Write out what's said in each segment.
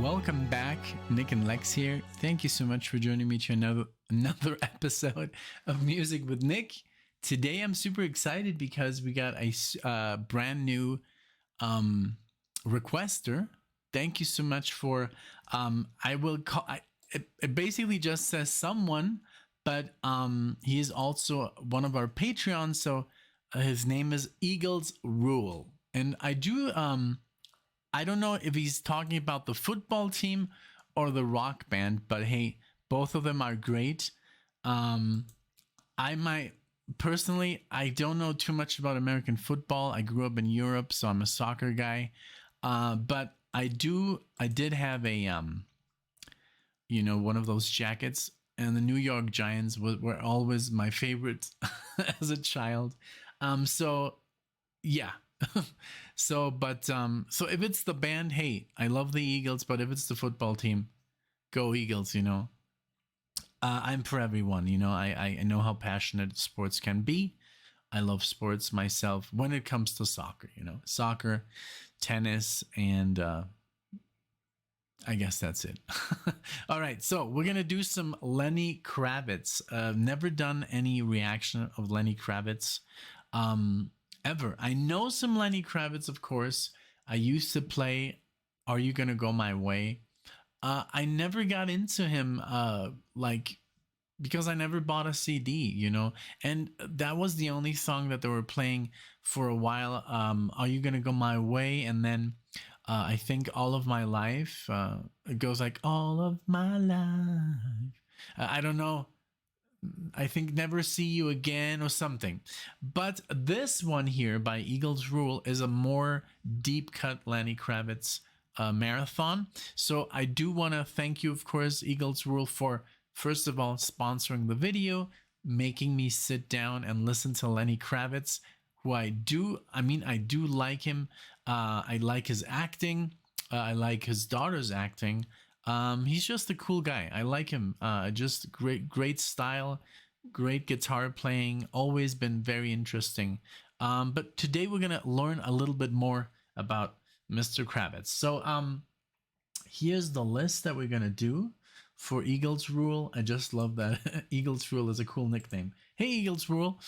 Welcome back, Nick and Lex here. Thank you so much for joining me to another episode of Music with Nick. Today I'm super excited because we got a brand new requester. Thank you so much for I will call it basically just says someone, but he is also one of our Patreons, so his name is Eagles Rule. And I don't know if he's talking about the football team or the rock band, but hey, both of them are great. Personally, I don't know too much about American football. I grew up in Europe, so I'm a soccer guy. But I did have a, one of those jackets, and the New York Giants were always my favorite as a child. So yeah. So if it's the band, hey, I love the Eagles, but if it's the football team, go Eagles, I'm for everyone, I know how passionate sports can be. I love sports myself when it comes to soccer, soccer, tennis, and I guess that's it. All right, so we're gonna do some Lenny Kravitz. Never done any reaction of Lenny Kravitz ever. I know some Lenny Kravitz, of course. I used to play Are You Gonna Go My Way? I never got into him because I never bought a CD, and that was the only song that they were playing for a while. Are You Gonna Go My Way? And then I think All of My Life. It goes like All of My Life. I don't know. I think Never See You Again or something. But this one here by Eagles Rule is a more deep cut Lenny Kravitz marathon. So I do want to thank you, of course, Eagles Rule, for first of all sponsoring the video, making me sit down and listen to Lenny Kravitz, who I do like him. I like his acting. I like his daughter's acting. He's just a cool guy. I like him. Just great style, great guitar playing, always been very interesting. But today we're gonna learn a little bit more about Mr. Kravitz. So here's the list that we're gonna do for Eagles Rule. I just love that. Eagles Rule is a cool nickname. Hey, Eagles Rule.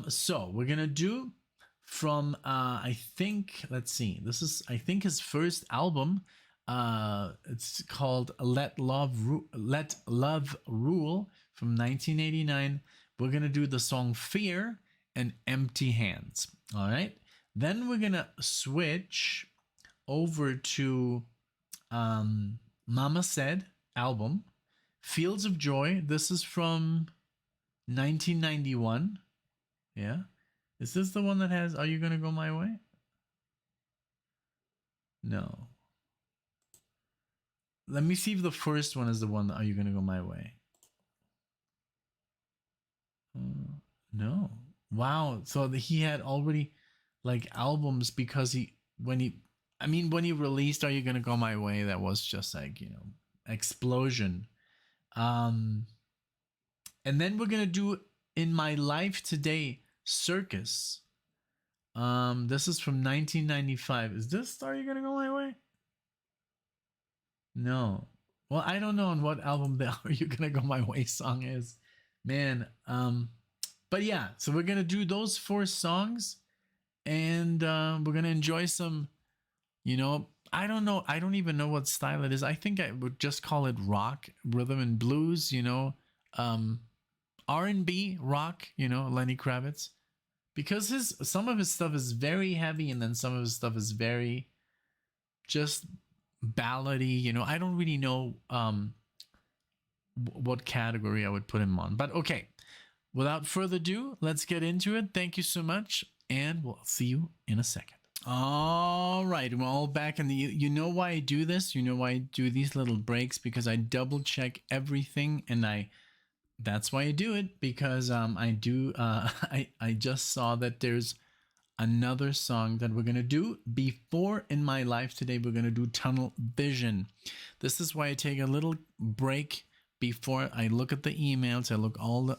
So we're gonna do from I think, let's see, this is I think his first album. It's called Let Love Rule from 1989. We're gonna do the song Fear and Empty Hands. All right, then we're gonna switch over to Mama Said album, Fields of Joy. This is from 1991. Yeah, is this the one that has Are You Gonna Go My Way? No. Let me see if the first one is the one that Are You Gonna Go My Way? No. Wow. So he had already like albums because when he released Are You Gonna Go My Way, that was just like, explosion. And then we're gonna do In My Life Today, Circus. This is from 1995. Is this Are You Gonna Go My Way? No. Well, I don't know on what album the Are You Gonna Go My Way song is. Man. But yeah, so we're gonna do those 4 songs, and we're gonna enjoy some, I don't know, I don't even know what style it is. I think I would just call it rock, rhythm and blues, R&B, rock, Lenny Kravitz. Because some of his stuff is very heavy, and then some of his stuff is very just ballady, I don't really know what category I would put him on. But okay, without further ado, let's get into it. Thank you so much, and we'll see you in a second. All right, we're all back, and you know why I do this? You know why I do these little breaks? Because I double check everything, and that's why I do it, because I just saw that there's another song that we're gonna do before In My Life Today. We're gonna do Tunnel Vision. This is why I take a little break before I look at the emails. I look all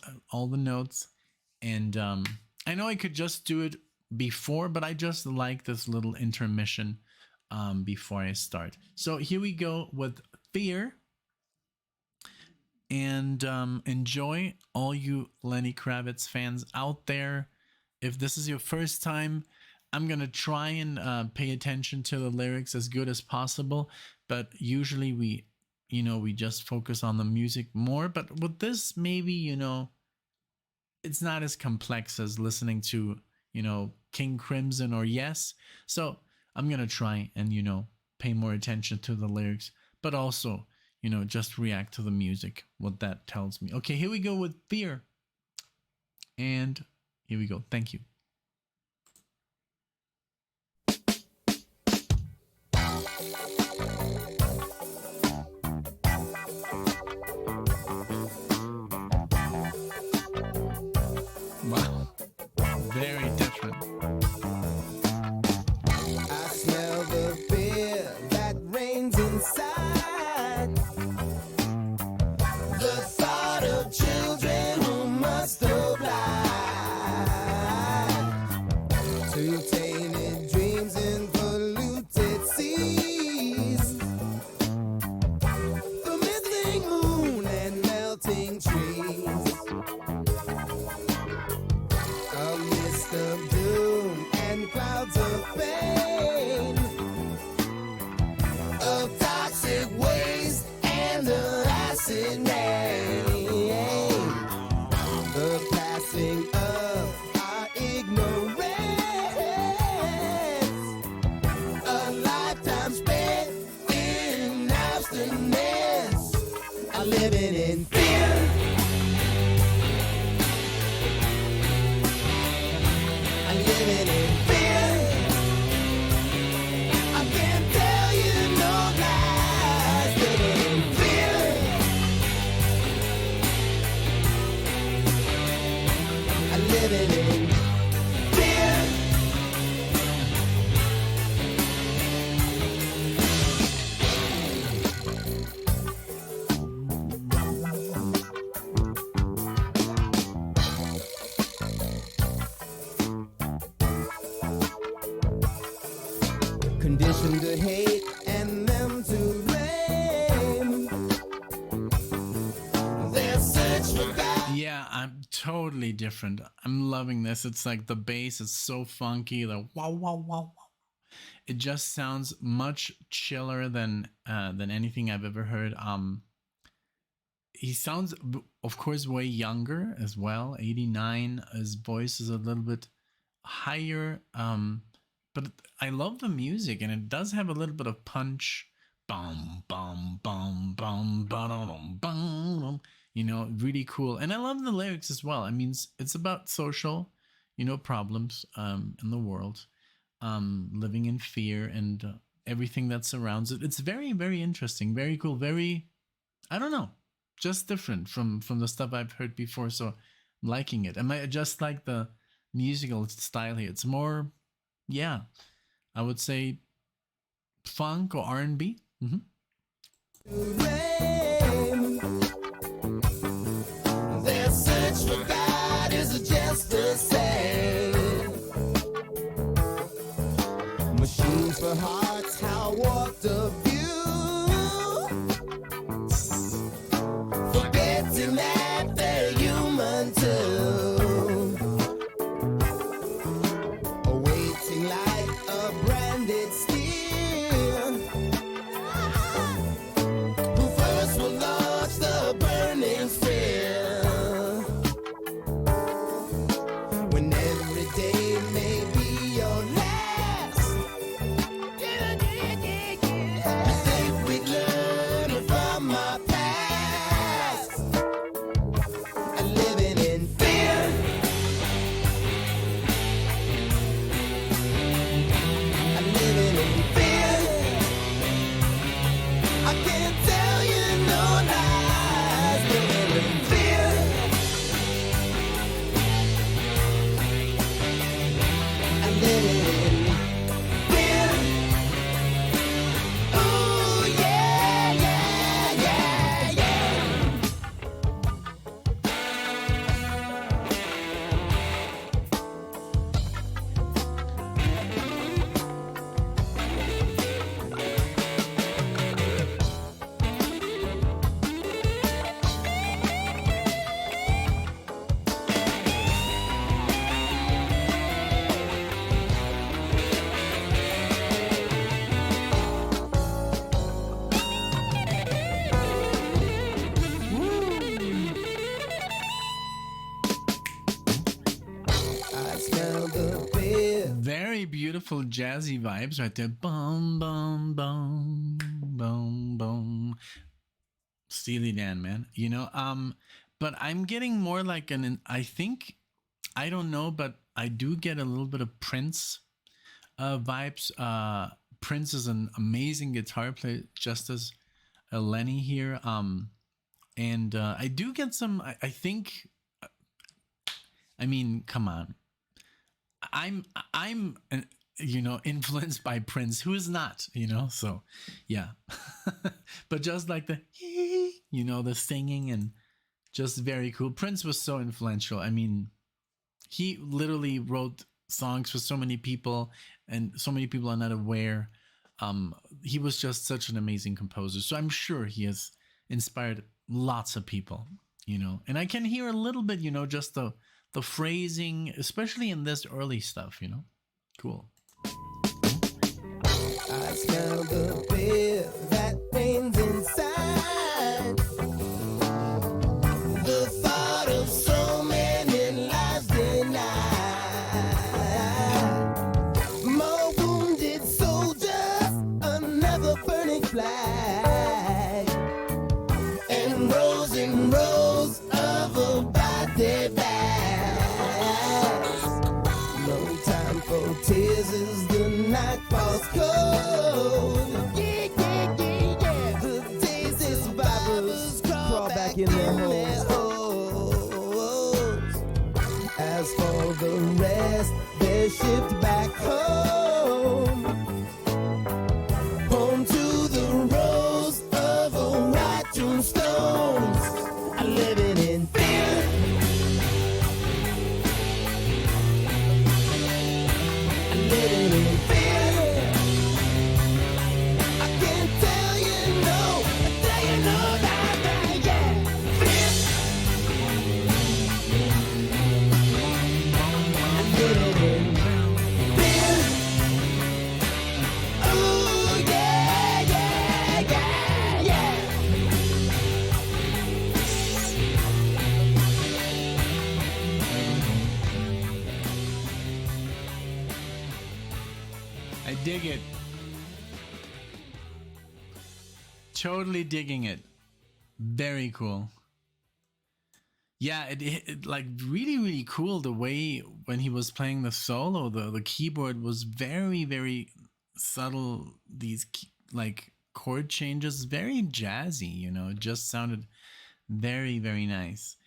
the notes, and I know I could just do it before, but I just like this little intermission before I start. So here we go with Fear. And enjoy, all you Lenny Kravitz fans out there. If this is your first time, I'm gonna try and pay attention to the lyrics as good as possible. But usually we just focus on the music more. But with this, maybe it's not as complex as listening to King Crimson or Yes. So I'm gonna try and pay more attention to the lyrics, but also just react to the music, what that tells me. Okay, here we go with Fear. And here we go. Thank you. Wow. Very different. I smell the fear that reigns inside. The thought of children who must oblige to tainted dreams and polluted seas. The missing moon and melting trees. A mist of doom and clouds of pain. Of toxic waste and the acid rain. The passing of our ignorance. A lifetime spent in abstinence. I'm living in fear. I'm living in fear. I can't tell you no lies. Living in fear. I'm living in fear. Conditioned to hate and them to blame. Their search for God. Yeah, I'm totally different. I'm loving this. It's like the bass is so funky. The wow, wow, wow, wow. It just sounds much chiller than anything I've ever heard. He sounds, of course, way younger as well. 89. His voice is a little bit higher. But I love the music, and it does have a little bit of punch. Bum bum bum bum bum bum. Really cool. And I love the lyrics as well. I mean, it's about social, problems in the world, living in fear and everything that surrounds it. It's very, very interesting, very cool, very, I don't know, just different from the stuff I've heard before. So I'm liking it. And I just like the musical style here. It's more, yeah, I would say funk or R&B. Their search for God is just the same. Machines for hearts, how walked of you. Forgetting that they're human too. Awaiting like a branded steel. Who first will really beautiful jazzy vibes right there. Boom, boom, boom, boom, boom. Steely Dan, man. But I'm getting more like I think, I don't know, but I do get a little bit of Prince vibes. Prince is an amazing guitar player, just as Lenny here. And I do get some. I think. I mean, come on. I'm influenced by Prince. Who is not? So yeah. But just like the singing, and just very cool. Prince was so influential. I mean, he literally wrote songs for so many people, and so many people are not aware. He was just such an amazing composer. So I'm sure he has inspired lots of people. And I can hear a little bit, just the phrasing, especially in this early stuff. Cool. I smell the beer that rains inside. The thought of so many lives denied. More wounded soldiers, another burning flag, and rows of a body bags. No time for tears as the night falls cold. Yeah. The days the survivors crawl back in their holes. As for the rest, they're shipped back home. Home to the rows of white tombstones. Living in fear. Living in fear. I can't tell you no, that, yeah. Fear. Living in fear. Oh yeah. I dig it. Totally digging it. Very cool. Yeah, it like really, really cool the way when he was playing the solo, the keyboard was very, very subtle. These like chord changes, very jazzy. It just sounded very, very nice.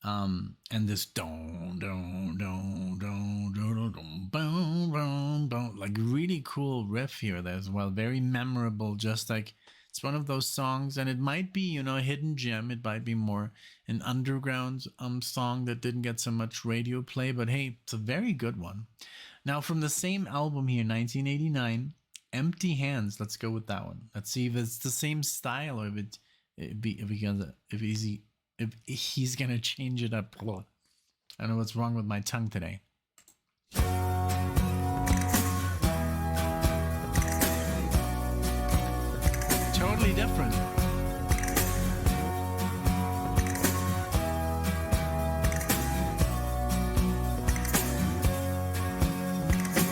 And this don don don don don don boom boom boom, like really cool riff here there as well, very memorable. Just like it's one of those songs, and it might be a hidden gem. It might be more an underground song that didn't get so much radio play, but hey, it's a very good one. Now from the same album here, 1989, Empty Hands. Let's go with that one. Let's see if it's the same style, or if he's gonna change it up. I don't know what's wrong with my tongue today. Totally different.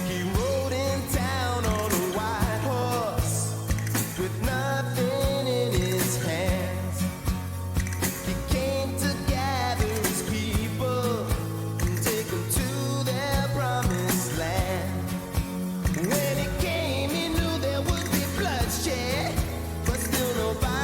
He rode in town on a white horse with nothing in his hands. He came to gather his people and take them to their promised land. When he came, he knew there would be bloodshed, but still nobody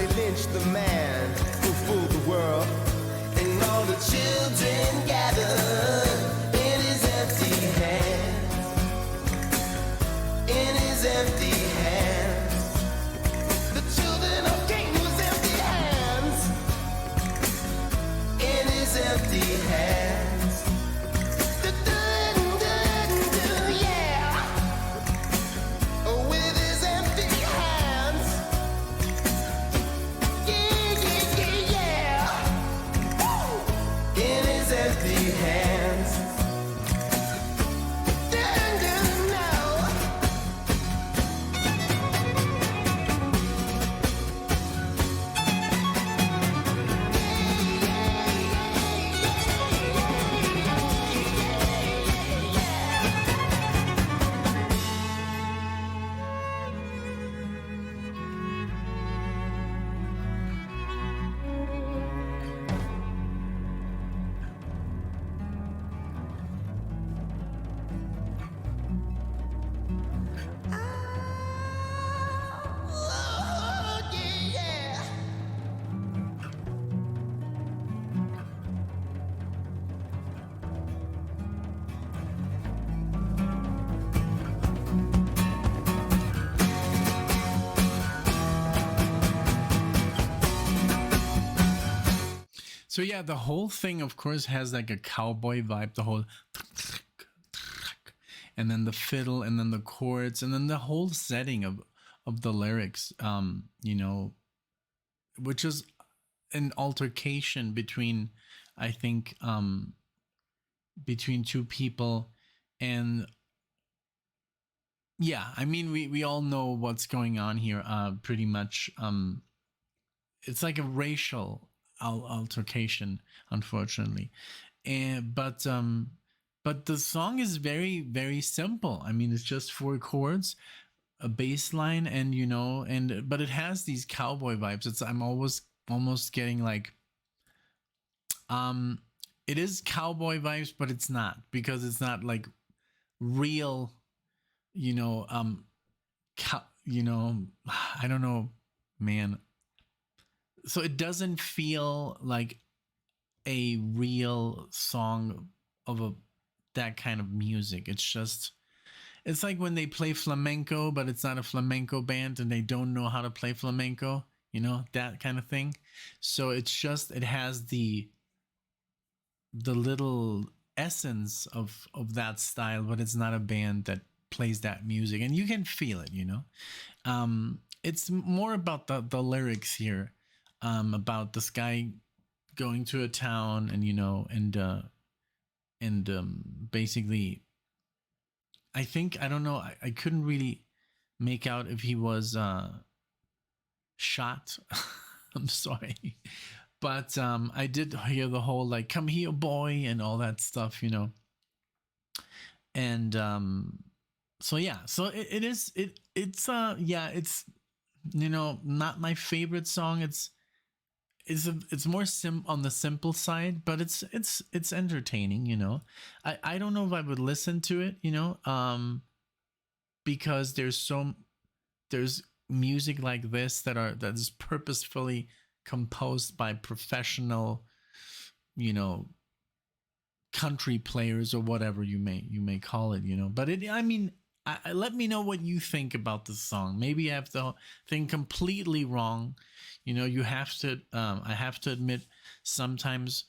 they lynched the man who fooled the world. And all the children gathered in his empty hands. In his empty hands. The children of Cain was empty hands. In his empty hands. Yeah. With his empty hands. Yeah. In his empty hands. No. Oh, yeah. So yeah, the whole thing, of course, has like a cowboy vibe. The whole, and then the fiddle, and then the chords, and then the whole setting of the lyrics. You know, which is an altercation between, I think, between two people, and yeah, I mean, we all know what's going on here. Pretty much, it's like a racial altercation, unfortunately, and but the song is very, very simple. I mean, it's just four chords, a bass line, and you know, and but it has these cowboy vibes. I'm almost getting like, it is cowboy vibes, but it's not, because it's not like real, you know, you know, I don't know, man. So it doesn't feel like a real song of that kind of music. It's like when they play flamenco, but it's not a flamenco band and they don't know how to play flamenco, you know, that kind of thing. So it has the little essence of that style, but it's not a band that plays that music, and you can feel it, you know. It's more about the lyrics here. About this guy going to a town, and you know, and basically, I think, I don't know, I couldn't really make out if he was shot. I'm sorry, but I did hear the whole like "come here, boy" and all that stuff, you know. And so yeah, so it's yeah, it's, you know, not my favorite song. It's more on the simple side, but it's entertaining, you know. I don't know if I would listen to it, you know, because there's music like this that is purposefully composed by professional, you know, country players or whatever you may call it, you know. But I mean, let me know what you think about this song. Maybe I have the thing completely wrong. You know, you have to. I have to admit, sometimes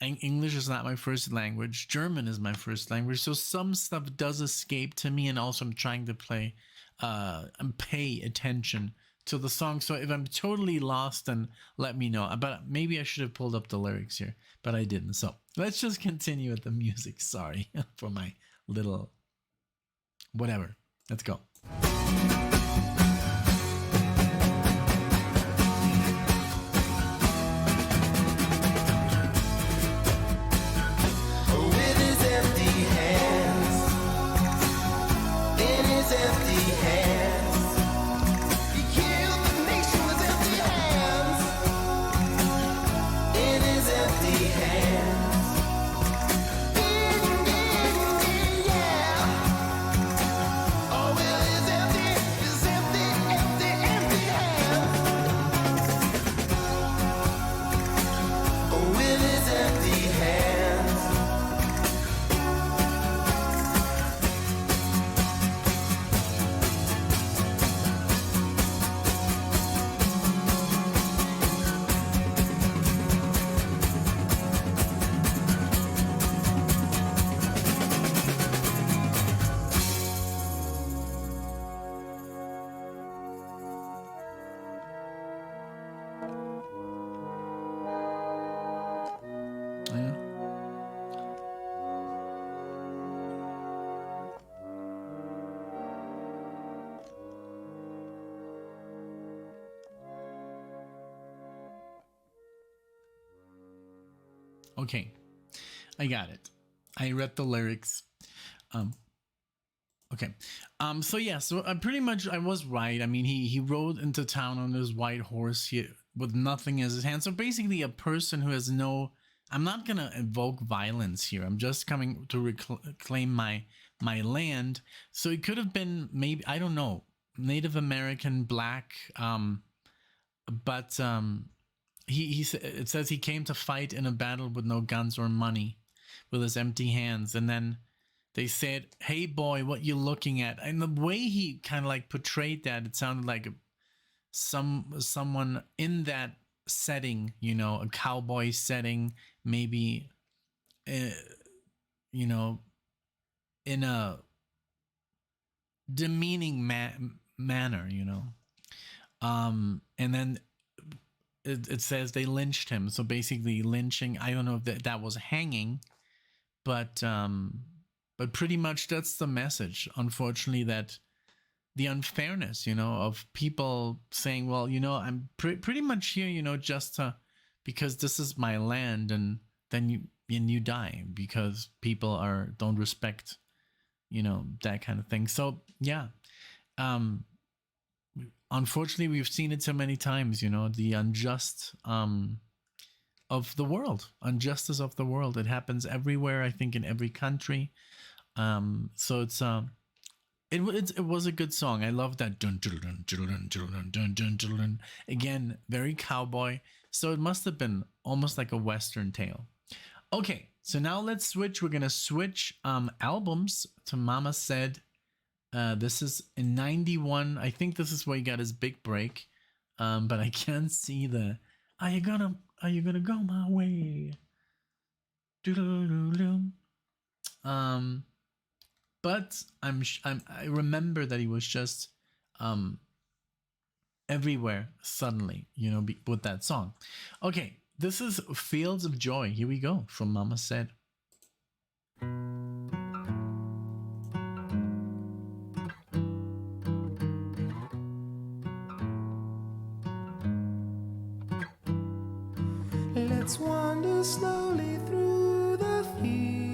English is not my first language. German is my first language, so some stuff does escape to me, and also I'm trying to play and pay attention to the song. So if I'm totally lost, then let me know. But maybe I should have pulled up the lyrics here, but I didn't. So let's just continue with the music. Sorry for my little whatever. Let's go. With his empty hands, in his empty hands, he killed the nation with empty hands, in his empty hands. Yeah. Oh, with his empty Okay, I got it. I read the lyrics. Um, okay. So yeah. So pretty much I was right. I mean, he rode into town on his white horse with nothing in his hand. So basically, a person who has no. I'm not gonna evoke violence here. I'm just coming to reclaim my land. So it could have been maybe I don't know Native American, black. But it says he came to fight in a battle with no guns or money, with his empty hands, and then they said, "Hey boy, what you looking at?" And the way he kind of like portrayed that, it sounded like someone in that setting, a cowboy setting, maybe, uh, you know, in a demeaning manner, and then it says they lynched him. So basically, lynching. I don't know if that was hanging, but pretty much that's the message. Unfortunately, that the unfairness, of people saying, well, I'm pretty much here, just to, because this is my land, and then you die because people don't respect, that kind of thing. So yeah, um, unfortunately, we've seen it so many times, the unjust of the world, injustice of the world. It happens everywhere. I think in every country. So it was a good song. I love that dun dun dun dun dun dun dun dun. Again, very cowboy. So it must have been almost like a Western tale. Okay, so now let's switch. We're gonna switch albums to Mama Said. This is in '91. I think this is where he got his big break. But I can't see the. Are you gonna go my way? But I remember that he was just everywhere suddenly, with that song. Okay, this is Fields of Joy. Here we go from Mama Said. Let's wander slowly through the fields.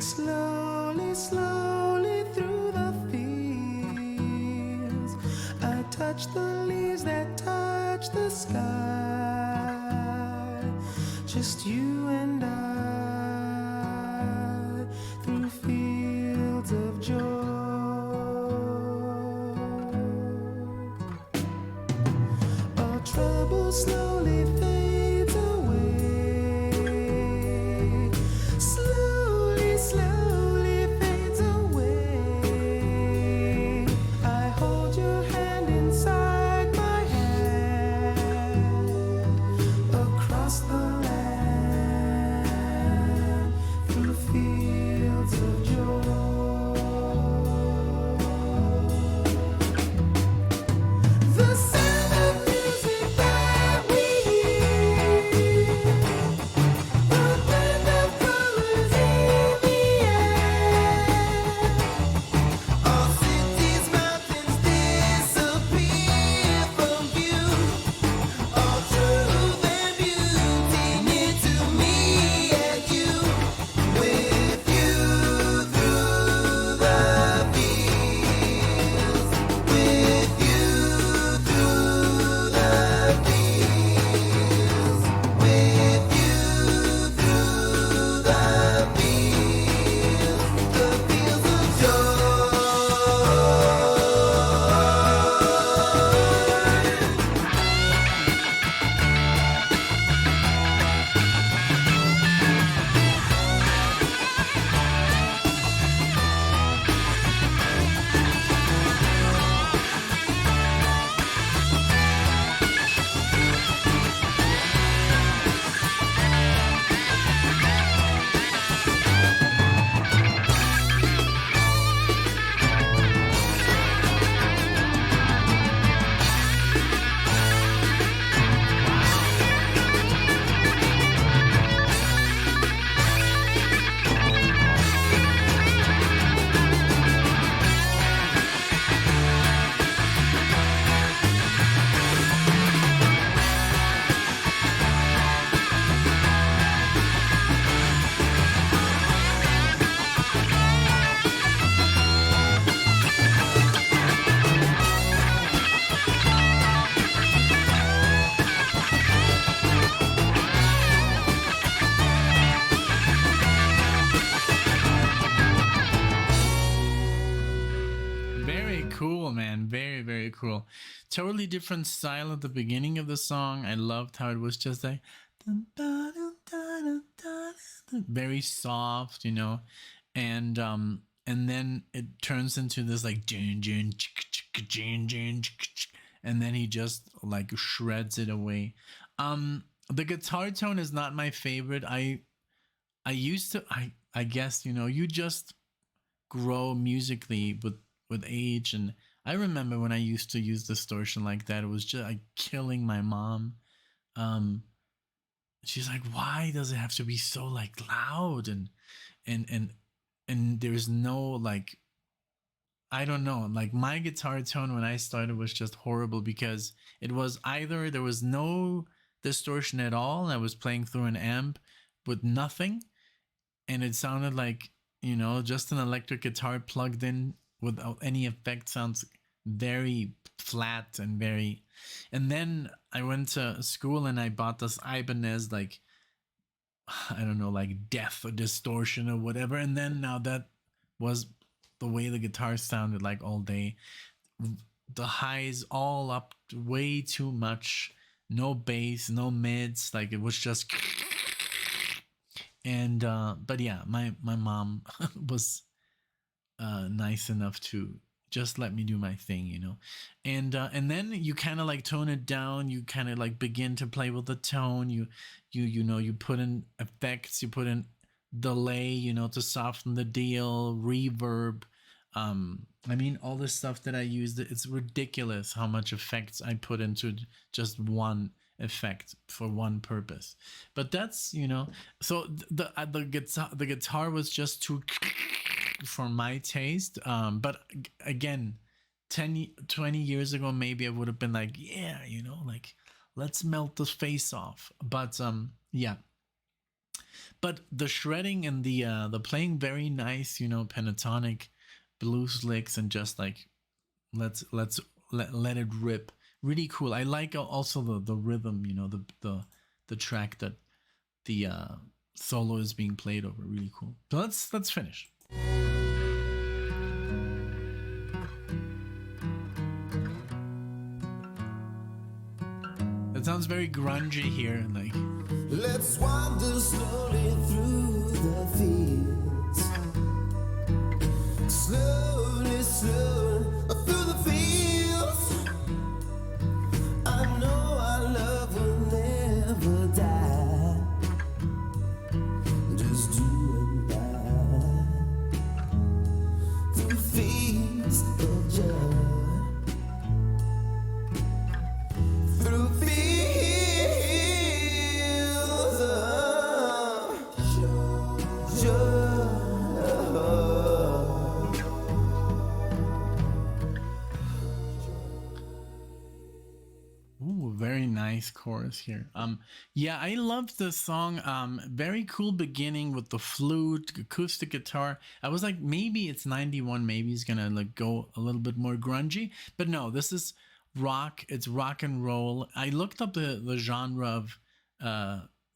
Slowly, slowly through the fields. I touch the leaves that touch the sky. Just you and I through fields of joy. All trouble slowly fades away. Slowly, slowly fades away. I hold your hand inside my hand. Across the land, through fields of joy. The sound of music that we hear totally different style at the beginning of the song. I loved how it was just like very soft, you know, and then it turns into this like and then he just like shreds it away. The guitar tone is not my favorite. I used to I guess, you know, you just grow musically with age. And I remember when I used to use distortion like that, it was just like killing my mom. um she's like, why does it have to be so like loud? And and and there's no like, I don't know, like my guitar tone when I started was just horrible, because it was either there was no distortion at all and I was playing through an amp with nothing, and it sounded like, you know, just an electric guitar plugged in without any effect. Sounds very flat and very. And then I went to school and I bought this Ibanez, like, I don't know, like death or distortion or whatever. And then now that was the way the guitar sounded like all day. The highs all up way too much. No bass, no mids. Like it was just. And but yeah, my mom was nice enough to just let me do my thing, you know. And then you kind of like tone it down. You kind of like begin to play with the tone. You know, you put in effects, you put in delay, you know, to soften the deal, reverb. I mean, all this stuff that I used, it's ridiculous how much effects I put into just one effect for one purpose. But that's, you know, so the guitar was just too for my taste. But again, 20 years ago, maybe I would have been like, yeah, you know, like let's melt the face off. But yeah. But the shredding and the playing, very nice, you know, pentatonic blues licks, and just like let it rip. Really cool. I like also the rhythm, you know, the track that the solo is being played over. Really cool. So let's finish. It sounds very grungy here, like. Let's wander slowly through the fields. Slowly, slowly through the fields. I know our love will never die. Just you and I. Through fields of joy. Through fields of joy. Ooh, very nice chorus here. Yeah, I loved the song. Very cool beginning with the flute, acoustic guitar. I was like, maybe it's 91, maybe he's gonna like go a little bit more grungy. But no, this is rock. It's rock and roll. I looked up the genre of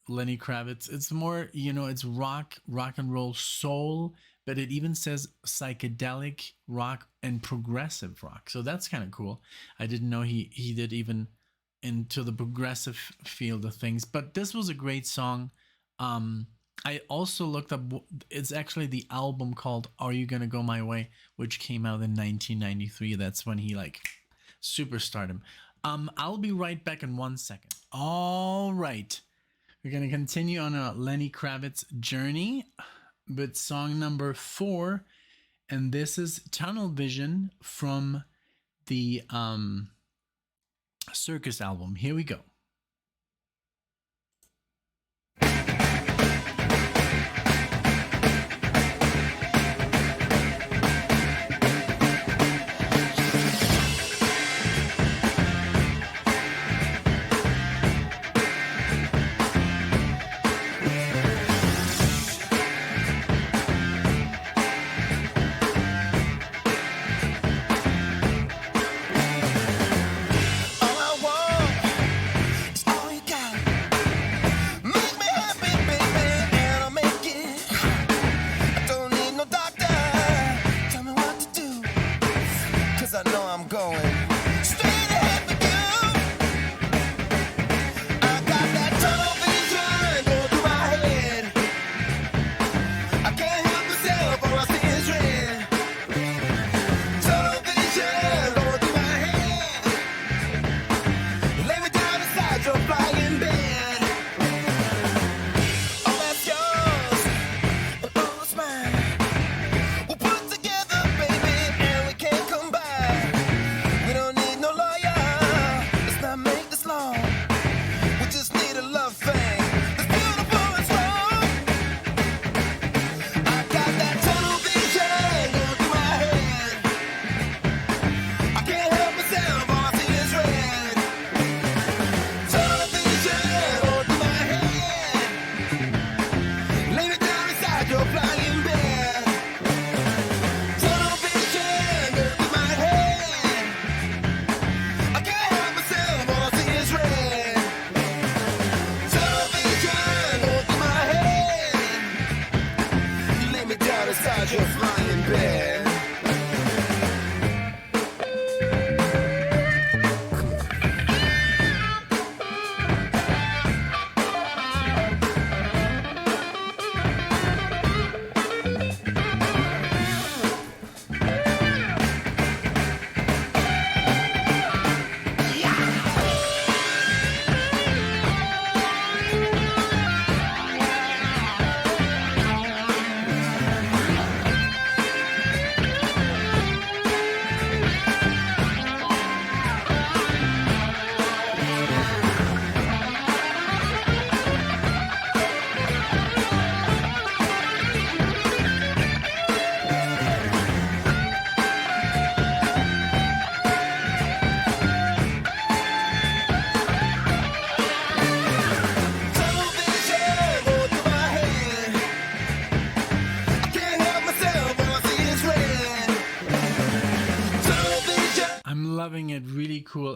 Lenny Kravitz. It's more, you know, it's rock and roll soul, but it even says psychedelic rock and progressive rock. So that's kind of cool. I didn't know he did even into the progressive field of things. But this was a great song. I also looked up, it's actually the album called Are You Gonna Go My Way, which came out in 1993. That's when he like superstardom. I'll be right back in 1 second. All right, we're gonna continue on a Lenny Kravitz journey with song number 4, and this is Tunnel Vision from the Circus album. Here we go.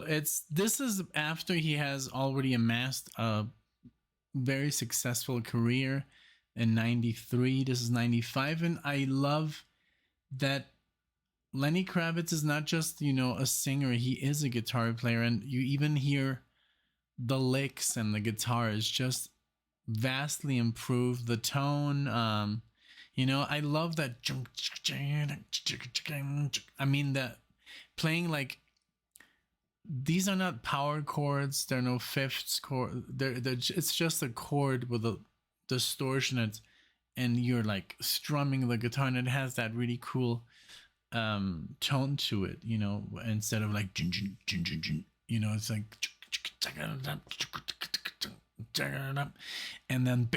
Well, it's this is after he has already amassed a very successful career in 93. This is 95. And I love that Lenny Kravitz is not just, a singer, he is a guitar player. And you even hear the licks and the guitar is just vastly improved. The tone, I love that. I mean, that playing like these are not power chords. They're no fifths chord. It's just a chord with a distortion. And you're like strumming the guitar, and it has that really cool tone to it. Instead of like, it's like, and then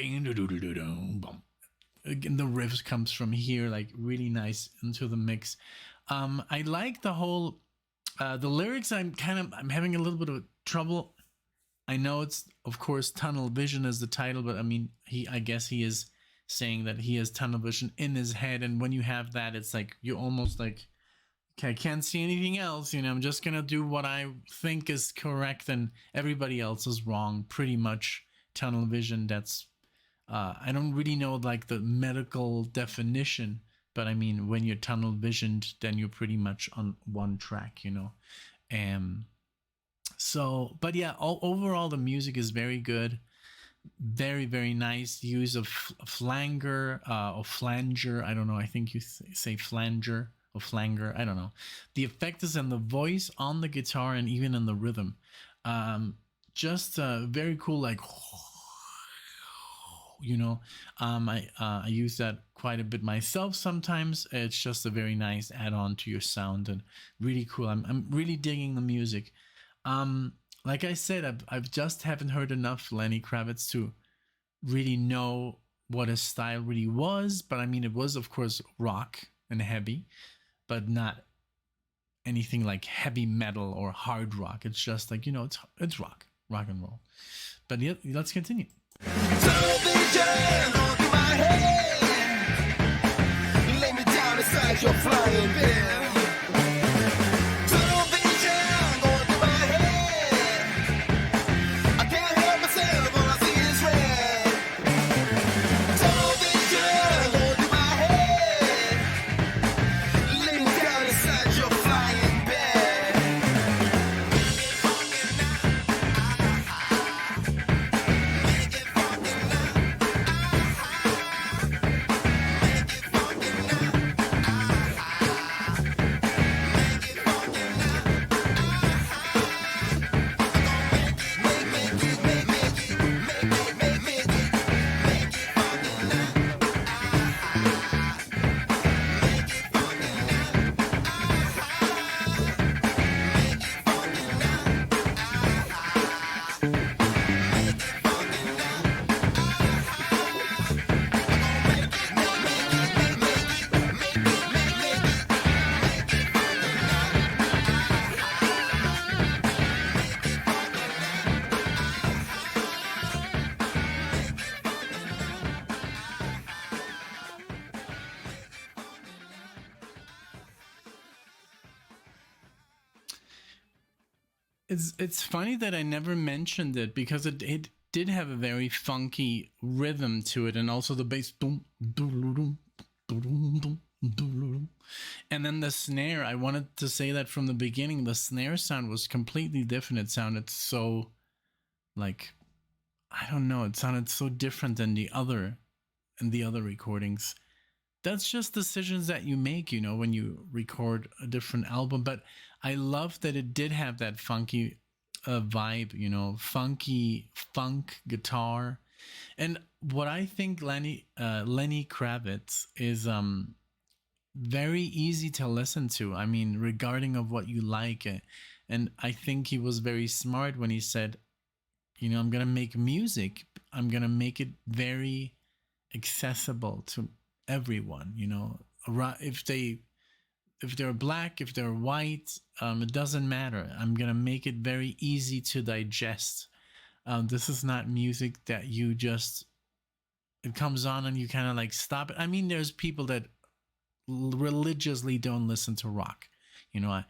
again the riff comes from here, like really nice into the mix. I like the whole the lyrics. I'm having a little bit of trouble. I know it's, of course, tunnel vision is the title, but I mean, I guess he is saying that he has tunnel vision in his head, and when you have that, it's like you almost like, okay, I can't see anything else. I'm just gonna do what I think is correct, and everybody else is wrong. Pretty much tunnel vision. That's I don't really know like the medical definition, but I mean, when you're tunnel visioned, then you're pretty much on one track. Um, so, but yeah, overall the music is very good, very very nice use of flanger or flanger. I don't know. I think you say flanger or flanger. I don't know. The effect is in the voice, on the guitar, and even in the rhythm. Just very cool, like I use that quite a bit myself sometimes. It's just a very nice add-on to your sound and really cool. I'm really digging the music. Like I said, I've just haven't heard enough Lenny Kravitz to really know what his style really was. But I mean, it was, of course, rock and heavy, but not anything like heavy metal or hard rock. It's just like, it's rock and roll. But yeah, let's continue. Television on my head, lay me down inside your flying bed. Television going through my head, I can't help myself all I see is red. Television going through my head, lay me down inside your flying bed. It's funny that I never mentioned it because it did have a very funky rhythm to it, and also the bass, and then the snare. I wanted to say that from the beginning, the snare sound was completely different. It sounded so, like, I don't know, it sounded so different than the other recordings. That's just decisions that you make, when you record a different album. But I love that it did have that funky vibe, funky funk guitar. And what I think Lenny Kravitz is very easy to listen to. I mean, regarding of what you like, and I think he was very smart when he said, I'm gonna make music. I'm gonna make it very accessible to everyone. If they're black, if they're white, it doesn't matter. I'm gonna make it very easy to digest. This is not music that you just, it comes on and you kind of like stop it. I mean, there's people that religiously don't listen to rock, you know.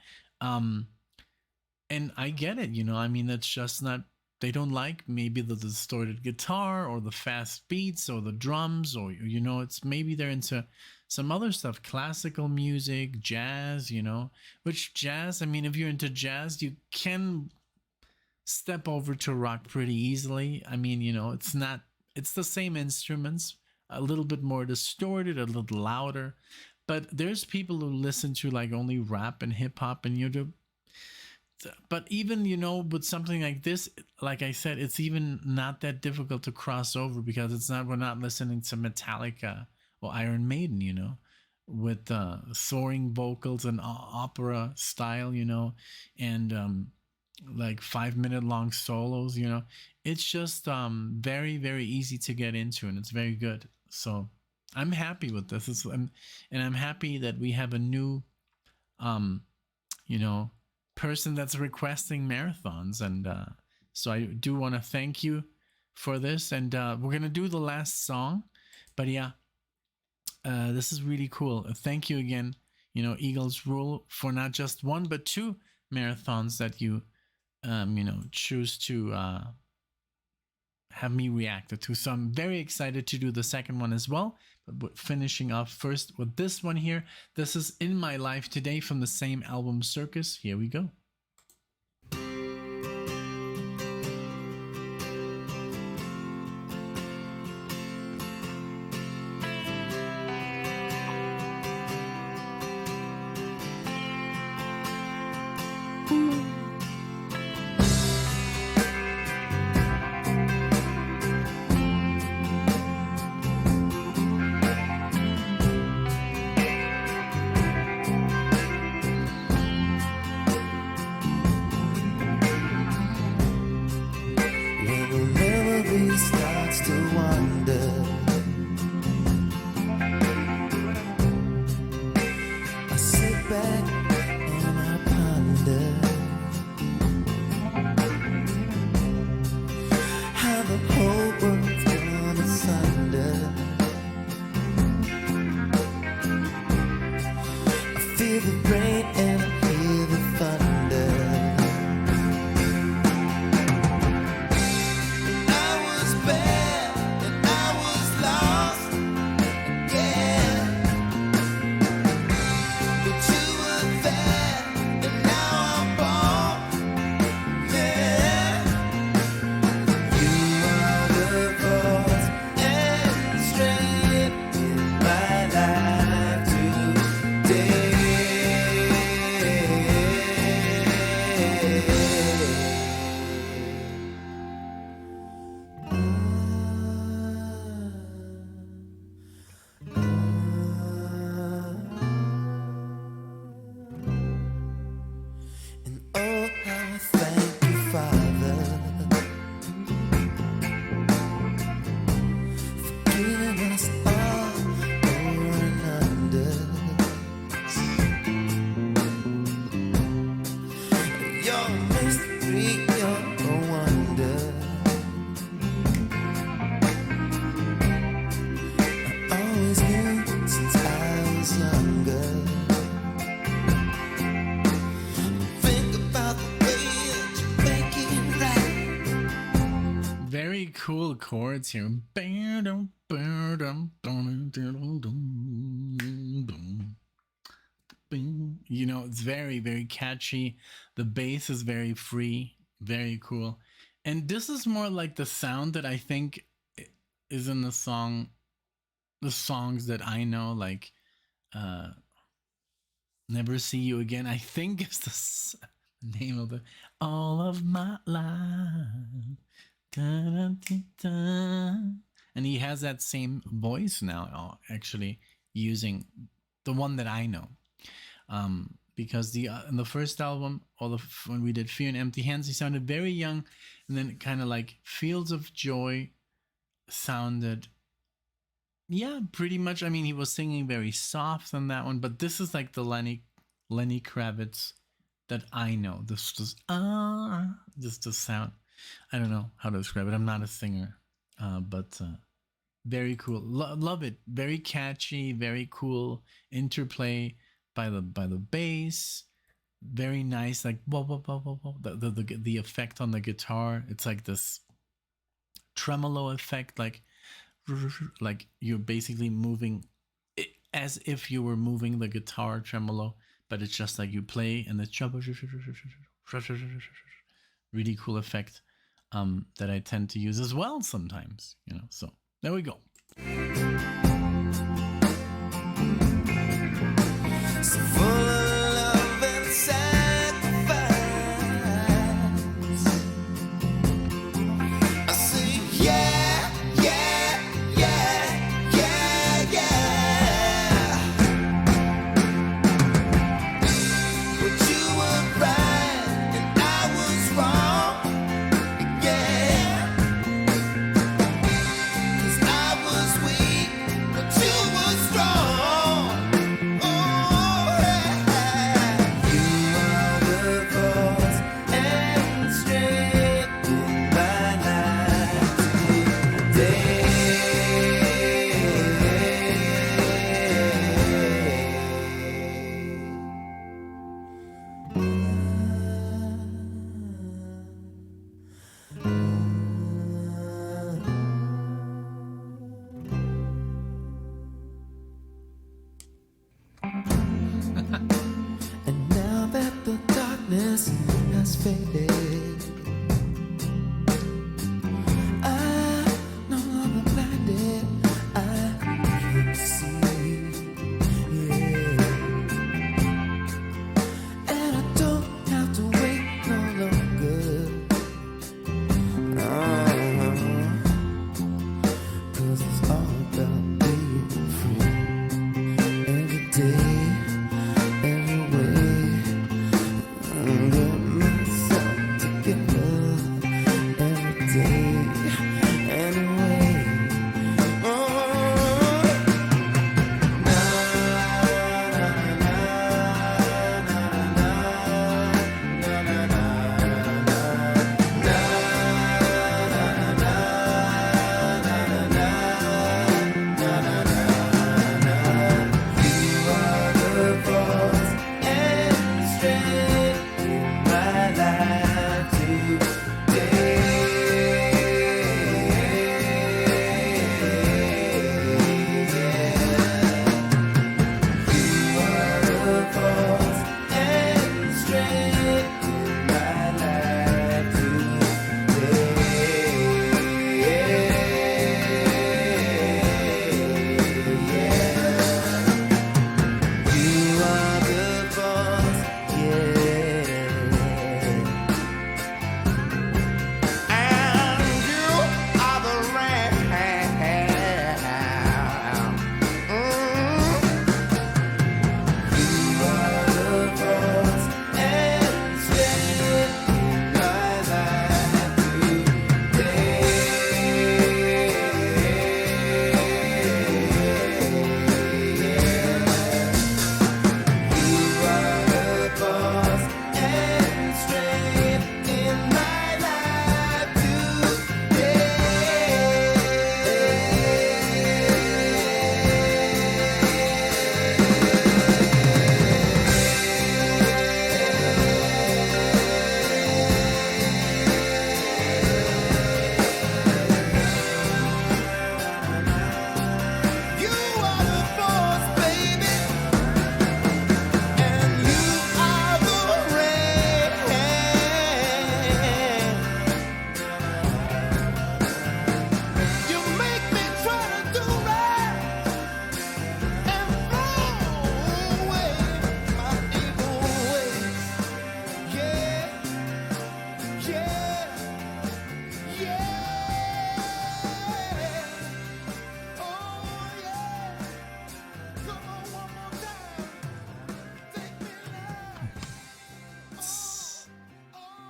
And I get it, you know. I mean, that's just not, they don't like maybe the distorted guitar or the fast beats or the drums, or you know, it's maybe they're into some other stuff, classical music, jazz, you know. Which jazz, I mean, if you're into jazz, you can step over to rock pretty easily. I mean, you know, it's not, it's the same instruments, a little bit more distorted, a little louder. But there's people who listen to like only rap and hip hop, and you do. But even, you know, with something like this, like I said, it's even not that difficult to cross over, because it's not, we're not listening to Metallica or Iron Maiden, you know, with soaring vocals and opera style, you know, and like 5 minute long solos, you know. It's just very, very easy to get into, and it's very good. So I'm happy with this. And I'm happy that we have a new um you know, person that's requesting marathons. And so I do want to thank you for this. And we're going to do the last song. But yeah, this is really cool. Thank you again, you know, Eagles Rule, for not just one, but two marathons that you know, choose to have me reacted to. So I'm very excited to do the second one as well. But finishing off first with this one here. This is In My Life Today from the same album Circus. Here we go. When the memory starts to wander, I sit back and I ponder how the whole world's gone asunder. I feel the rain and I hear the thunder. I was bad and I was lost, yeah. But you were there and now I'm born, yeah. You are the cause and strength in my life today. And oh, how I thank you, Father, for giving us all over and under. You're a mystery, you're a wonder. I always knew since I was younger. Think about the way that you make it right. Very cool chords here. You know, it's very, very catchy. The bass is very free, very cool. And this is more like the sound that I think is in the song, the songs that I know, like uh Never See You Again, I think is the name of the All of My Life. Da-da-da-da. And he has that same voice now, actually using the one that I know. Because the in the first album, when we did Fear and Empty Hands, he sounded very young, and then kind of like Fields of Joy sounded, yeah, pretty much. I mean, he was singing very soft on that one, but this is like the Lenny Kravitz that I know. This just just the sound. I don't know how to describe it. I'm not a singer, but very cool. Love it. Very catchy. Very cool interplay by the bass. very nice, like whoa, whoa, whoa, whoa, whoa. The effect on the guitar, it's like this tremolo effect, like you're basically moving as if you were moving the guitar tremolo, but it's just like you play and it's really cool effect that I tend to use as well sometimes, you know. So there we go. So full of love and sacrifice. I say, yeah, yeah, yeah, yeah, yeah. But you were right and I was wrong, yeah. 'Cause I was weak, but you were strong. Oh, yeah. You are the force and strength in my life And now that the darkness has faded, I'm no longer blinded. I can see, yeah. And I don't have to wait no longer. Cause it's all about being free. Every day, every way, get myself together. Every day, anyway. Oh, na na na na na na na na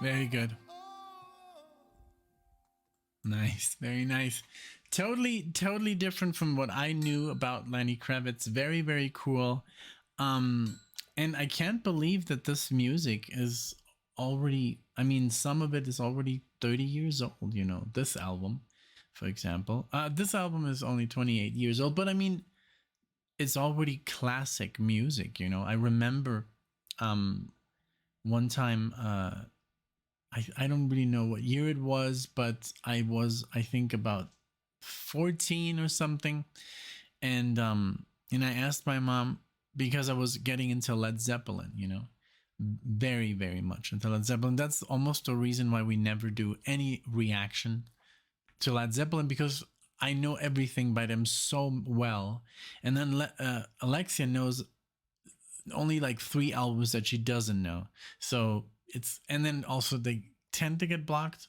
Very good. Nice, very nice. Totally different from what I knew about Lenny Kravitz. Very, very cool. Um, and I can't believe that this music is already, I mean, some of it is already 30 years old, you know, this album, for example. This album is only 28 years old, but I mean, it's already classic music, you know. I remember um one time, I don't really know what year it was, but I was, I think, about 14 or something. And I asked my mom, because I was getting into Led Zeppelin, very, very much into Led Zeppelin. That's almost the reason why we never do any reaction to Led Zeppelin, because I know everything by them so well. And then Alexia knows only like 3 albums that she doesn't know. So it's, and then also they tend to get blocked.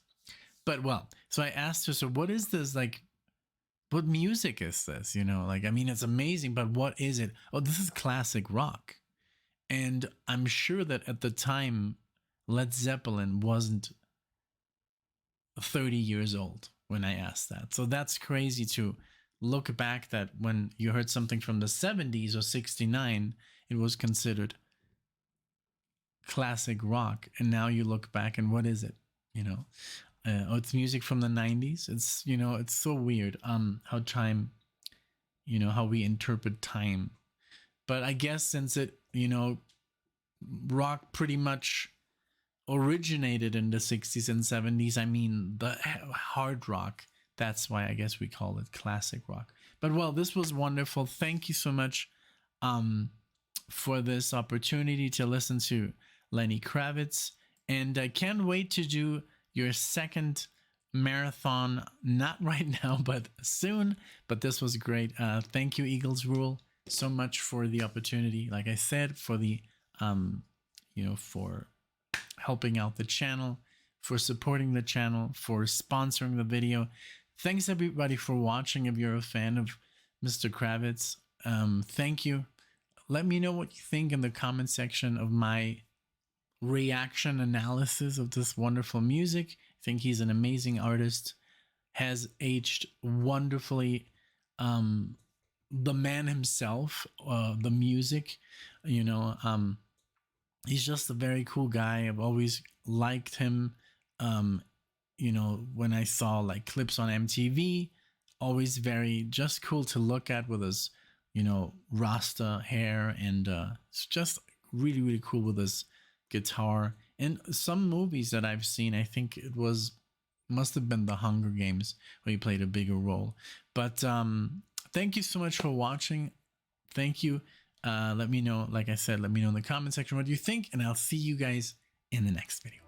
But well, so I asked her, so what is this, like, what music is this? Like, I mean, it's amazing, but what is it? Oh, this is classic rock. And I'm sure that at the time, Led Zeppelin wasn't 30 years old when I asked that. So that's crazy to look back, that when you heard something from the 70s or 69, it was considered classic rock. And now you look back and what is it? Oh, it's music from the 90s. It's so weird how time, how we interpret time. But I guess since it, rock pretty much originated in the 60s and 70s, I mean, the hard rock, that's why I guess we call it classic rock. But well, this was wonderful. Thank you so much um, for this opportunity to listen to Lenny Kravitz. And I can't wait to do your second marathon, not right now, but soon. But this was great. Thank you, Eagles Rule, so much for the opportunity. Like I said, for the, for helping out the channel, for supporting the channel, for sponsoring the video. Thanks everybody for watching. If you're a fan of Mr. Kravitz, thank you. Let me know what you think in the comment section of my reaction analysis of this wonderful music. I think he's an amazing artist, has aged wonderfully. The man himself, the music, he's just a very cool guy. I've always liked him. Um, when I saw like clips on MTV, always very just cool to look at with his, Rasta hair, and it's just really, really cool with his guitar. And some movies that I've seen, I think it was, must have been The Hunger Games, where he played a bigger role. But thank you so much for watching. Thank you. Let me know, like I said, let me know in the comment section what you think, and I'll see you guys in the next video.